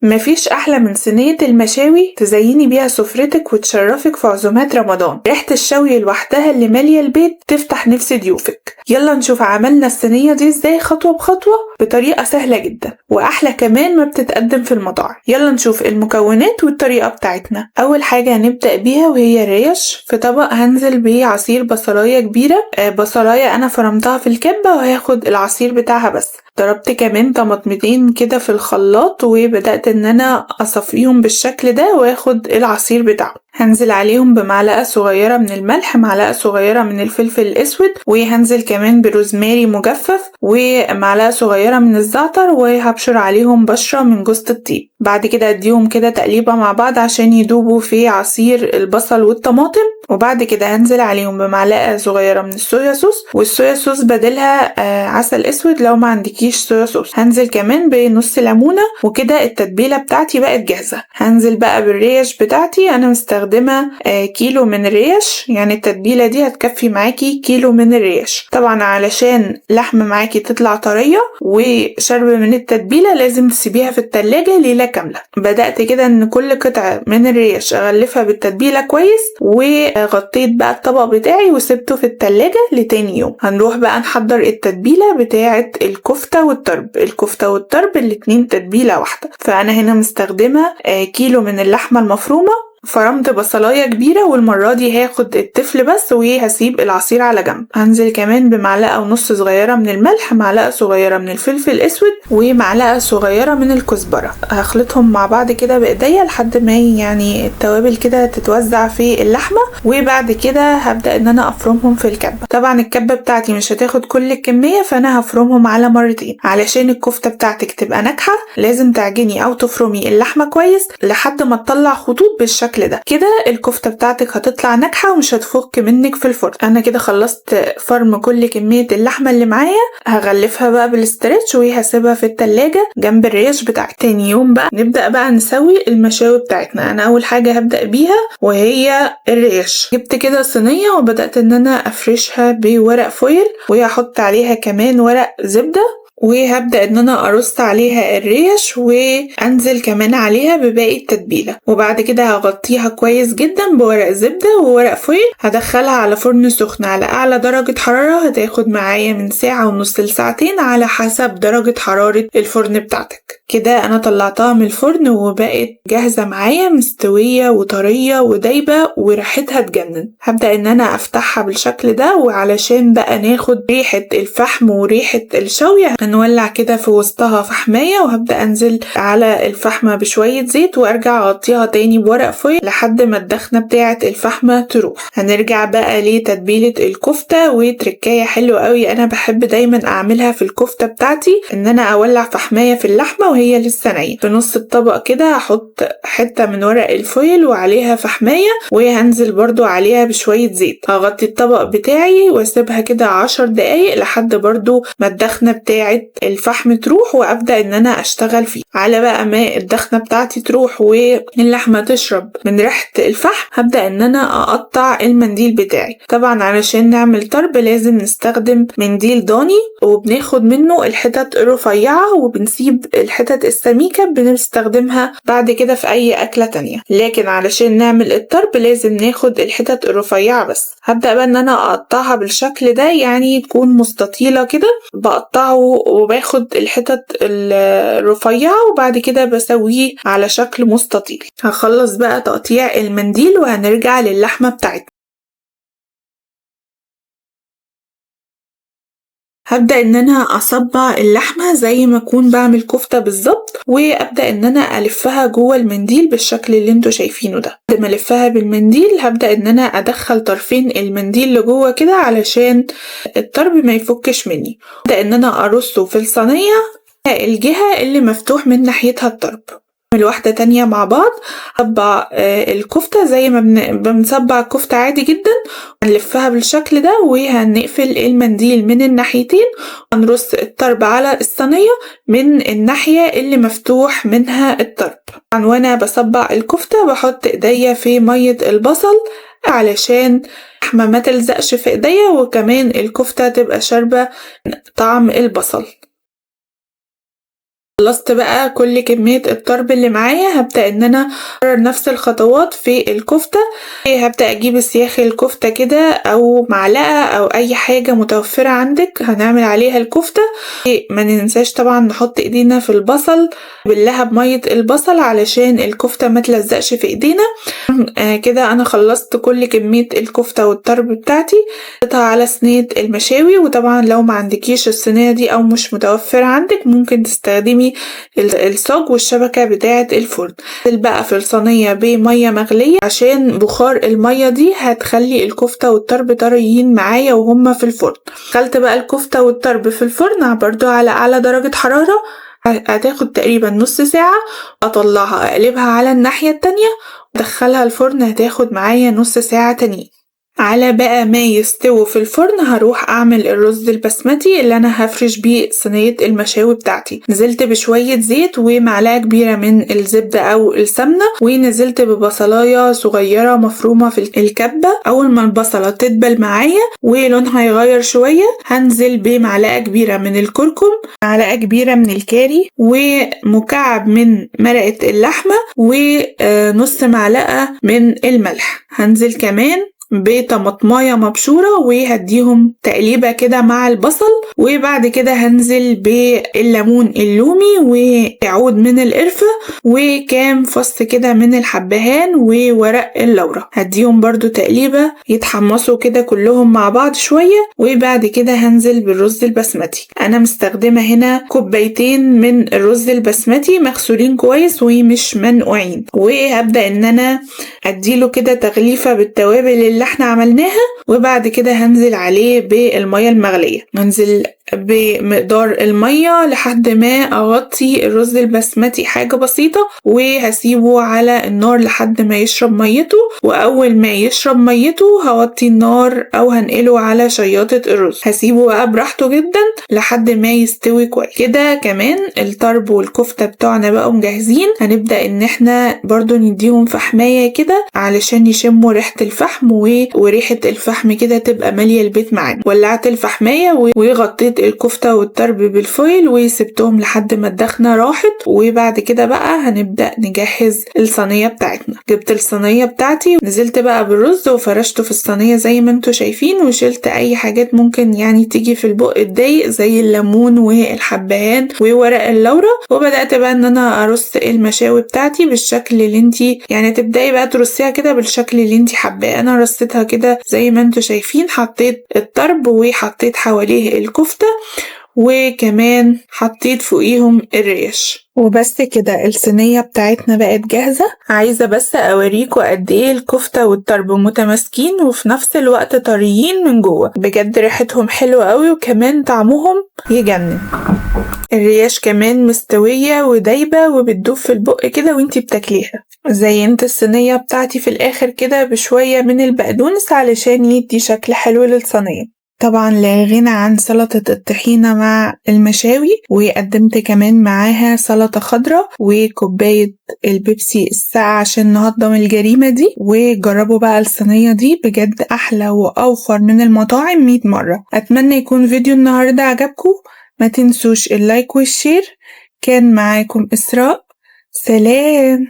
مفيش أحلى من صينية المشاوي تزيني بيها سفرتك وتشرفك في عزومات رمضان. ريحة الشوي لوحدها اللي مالية البيت تفتح نفس ضيوفك. يلا نشوف عملنا الصينية دي ازاي خطوة بخطوة بطريقة سهلة جدا وأحلى كمان ما بتتقدم في المطاعم. يلا نشوف المكونات والطريقة بتاعتنا. أول حاجة هنبدأ بيها وهي الريش. في طبق هنزل بعصير بصلاية كبيرة، بصلاية أنا فرمتها في الكبة وهاخد العصير بتاعها بس. ضربت كمان طماطمتين كده في الخلاط وبدأت ان انا اصفيهم بالشكل ده واخد العصير بتاعهم. هنزل عليهم بمعلقة صغيرة من الملح، معلقة صغيرة من الفلفل الاسود، وهنزل كمان بروزماري مجفف ومعلقة صغيرة من الزعتر، وهبشر عليهم بشرة من جوز الطيب. بعد كده اديهم كده تقليبة مع بعض عشان يدوبوا في عصير البصل والطماطم. وبعد كده هنزل عليهم بمعلقة صغيرة من الصويا صوص، والصويا صوص بدلها عسل اسود لو ما عندكيش صويا صوص. هنزل كمان بنص ليمونة، وكده التتبيلة بتاعتي بقت جاهزة. هنزل بقى بالريش بتاعتي. انا مستخدمة كيلو من الريش، يعني التتبيلة دي هتكفي معاكي كيلو من الريش. طبعا علشان لحمة معاكي تطلع طرية وشرب من التتبيلة لازم تسيبيها في التلاجة ليلة كاملة. بدأت كده ان كل قطعة من الريش اغلفها بالتتبيلة كويس، وغطيت بقى الطبق بتاعي وسبته في التلاجة لتاني يوم. هنروح بقى نحضر التتبيلة بتاعة الكفتة والطرب. الكفتة والطرب الاتنين تتبيلة واحدة. فأنا هنا مستخدمة كيلو من اللحمة المفرومة. فرمت بصلاية كبيرة، والمرة دي هاخد التفل بس وهسيب العصير على جنب. هنزل كمان بمعلقة ونص صغيرة من الملح، معلقة صغيرة من الفلفل الاسود، ومعلقة صغيرة من الكزبرة. هخلطهم مع بعض كده بايديا لحد ما يعني التوابل كده تتوزع في اللحمة. وبعد كده هبدأ ان انا افرمهم في الكبة. طبعا الكبة بتاعتي مش هتاخد كل الكمية، فانا هفرمهم على مرتين. علشان الكفتة بتاعتك تبقى ناجحة لازم تعجني او تفرمي اللحمة كويس لحد ما تطلع خطوط بالشكل ده. كده الكفتة بتاعتك هتطلع ناجحة ومش هتفك منك في الفرن. انا كده خلصت فرم كل كمية اللحمة اللي معايا. هغلفها بقى بالاسترتش وهسيبها في التلاجة جنب الريش بتاعتي. تاني يوم بقى نبدأ بقى نسوي المشاوي بتاعتنا. انا اول حاجة هبدأ بيها وهي الريش. جبت كده صينية وبدأت ان انا افرشها بورق فويل، وهحط عليها كمان ورق زبدة، وهبدأ ان انا ارص عليها الريش وانزل كمان عليها بباقي التتبيلة. وبعد كده هغطيها كويس جدا بورق زبدة وورق فويل. هدخلها على فرن سخن على اعلى درجة حرارة. هتاخد معايا من ساعة ونص لساعتين على حسب درجة حرارة الفرن بتاعتك. كده انا طلعتها من الفرن وبقت جاهزة معايا، مستوية وطرية ودايبة وريحتها تجنن. هبدأ ان انا افتحها بالشكل ده، وعلشان بقى ناخد ريحة الفحم وريحة الشوي هنولع كده في وسطها فحماية، وهبدأ انزل على الفحمة بشوية زيت وارجع اغطيها تاني بورق فويل لحد ما الدخنة بتاعة الفحمة تروح. هنرجع بقى لتتبيلة الكفتة. وتركاية حلوة قوي انا بحب دايما اعملها في الكفتة بتاعتي ان انا اولع فحماية في اللحمة وهي لسه نية. في نص الطبق كده هحط حتة من ورق الفويل وعليها فحماية، وهنزل برضو عليها بشوية زيت. هغطي الطبق بتاعي واسيبها كده 10 دقايق لحد برضو ما الدخنة بتاعة الفحم تروح، وابدأ ان انا اشتغل فيه. على بقى ما الدخنة بتاعتي تروح واللحمة تشرب من ريحة الفحم هبدأ ان انا اقطع المنديل بتاعي. طبعا علشان نعمل طرب لازم نستخدم منديل ضاني، وبناخد منه الحتت الرفيعة وبنسيب الحتت السميكة بنستخدمها بعد كده في اي اكلة تانية. لكن علشان نعمل الطرب لازم ناخد الحتت الرفيعة بس. هبدأ بقى ان انا اقطعها بالشكل ده، يعني تكون مستطيلة كده. بقطعه وباخد الحتت الرفيعة وبعد كده بسويه على شكل مستطيل. هخلص بقى تقطيع المنديل وهنرجع للحمة بتاعتنا. هبدأ ان انا اصبع اللحمة زي ما اكون بعمل كفتة بالظبط، وابدأ ان انا الفها جوه المنديل بالشكل اللي انتوا شايفينه ده. بعد ما الفها بالمنديل هبدأ ان انا ادخل طرفين المنديل لجوه كده علشان الطرب ما يفكش مني. هبدأ ان انا ارصه في الصينية الجهة اللي مفتوح من ناحيتها الطرب. نعمل واحدة تانية مع بعض. هصبع الكفتة زي ما بنصبع الكفتة عادي جدا. هنلفها بالشكل ده وهنقفل المنديل من الناحيتين، هنرص الطرب على الصينية من الناحية اللي مفتوح منها الطرب. طبعا وانا بصبع الكفتة بحط ايديا في مية البصل علشان اللحمة ما تلزقش في ايديا، وكمان الكفتة تبقى شاربة طعم البصل. خلصت بقى كل كمية الطرب اللي معايا، هبدأ ان انا اكرر نفس الخطوات في الكفتة. هبدأ اجيب سياخ الكفتة كده او معلقة او اي حاجة متوفرة عندك هنعمل عليها الكفتة. ما ننساش طبعا نحط ايدينا في البصل، نبلها بمية البصل علشان الكفتة ما تلزقش في ايدينا. كده انا خلصت كل كمية الكفتة والطرب بتاعتي، حطيتها على صينية المشاوي. وطبعا لو ما عندكيش الصينية دي او مش متوفرة عندك ممكن تستخدمي الصاج والشبكة بتاعة الفرن. بقى في الصينية بمية مغلية عشان بخار المية دي هتخلي الكفتة والطرب طريين معايا وهما في الفرن. دخلت بقى الكفتة والطرب في الفرن برضو على اعلى درجة حرارة، هتاخد تقريبا نص ساعة. اطلعها اقلبها على الناحية التانية ودخلها الفرن، هتاخد معايا نص ساعة تانية. على بقى ما يستوي في الفرن هروح اعمل الرز البسمتي اللي انا هفرش بيه صينية المشاوي بتاعتي. نزلت بشوية زيت ومعلقة كبيرة من الزبدة او السمنة، ونزلت ببصلاية صغيرة مفرومة في الكبة. اول ما البصلة تدبل معايا ولونها يغير شوية هنزل بمعلقة كبيرة من الكركم، معلقة كبيرة من الكاري، ومكعب من مرقة اللحمة، ونص معلقة من الملح. هنزل كمان بطماطمايه مبشوره وهديهم تقليبه كده مع البصل. وبعد كده هنزل بالليمون اللومي وعود من القرفه وكام فص كده من الحبهان وورق اللورة، هديهم برضو تقليبه يتحمصوا كده كلهم مع بعض شويه. وبعد كده هنزل بالرز البسمتي. انا مستخدمه هنا كوبايتين من الرز البسمتي مغسولين كويس ومش منقوعين، وهبدا ان انا اديله كده تغليفه بالتوابل اللي احنا عملناها. وبعد كده هنزل عليه بالمية المغلية، هنزل بمقدار المية لحد ما اغطي الرز البسمتي حاجة بسيطة، وهسيبه على النار لحد ما يشرب ميته. واول ما يشرب ميته هوطي النار او هنقله على شياطة الرز، هسيبه بقى براحته جدا لحد ما يستوي كويس. كده كمان الطرب والكفتة بتوعنا بقوا مجهزين. هنبدأ ان احنا برضو نديهم فحماية كده علشان يشموا ريحة الفحم، وريحة الفحم كده تبقى مالية البيت معانا. ولعت الفحماية وغطيت الكفتة والطرب بالفويل وسبتهم لحد ما الدخنة راحت. وبعد كده بقى هنبدأ نجهز الصينية بتاعتنا. جبت الصينية بتاعتي نزلت بقى بالرز وفرشته في الصينية زي ما انتوا شايفين، وشلت اي حاجات ممكن يعني تيجي في البق تضايق زي الليمون والحبهان وورق اللورة. وبدأت بقى ان انا ارص المشاوي بتاعتي بالشكل اللي انتي يعني تبدأي بقى ترصيها كده بالشكل اللي انتي حباه. انا رصيتها كده زي ما انتوا شايفين، حطيت الطرب وحطيت حواليه الكفتة وكمان حطيت فوقيهم الريش. وبس كده الصينية بتاعتنا بقت جاهزة. عايزة بس اوريكوا قد ايه الكفتة والطرب متماسكين وفي نفس الوقت طريين من جوه. بجد ريحتهم حلوة قوي وكمان طعمهم يجنن. الريش كمان مستوية ودايبة وبتدوب في البق كده وانتي بتاكليها. زينت الصينية بتاعتي في الاخر كده بشوية من البقدونس علشان يدي شكل حلو للصينية. طبعا لا غنى عن سلطة الطحينة مع المشاوي، وقدمت كمان معاها سلطة خضراء وكوباية البيبسي الساقعة عشان نهضم الجريمة دي. وجربوا بقى الصينية دي بجد أحلى وأوفر من المطاعم 100 مرة. أتمنى يكون فيديو النهاردة عجبكم، ما تنسوش اللايك والشير. كان معاكم إسراء، سلام.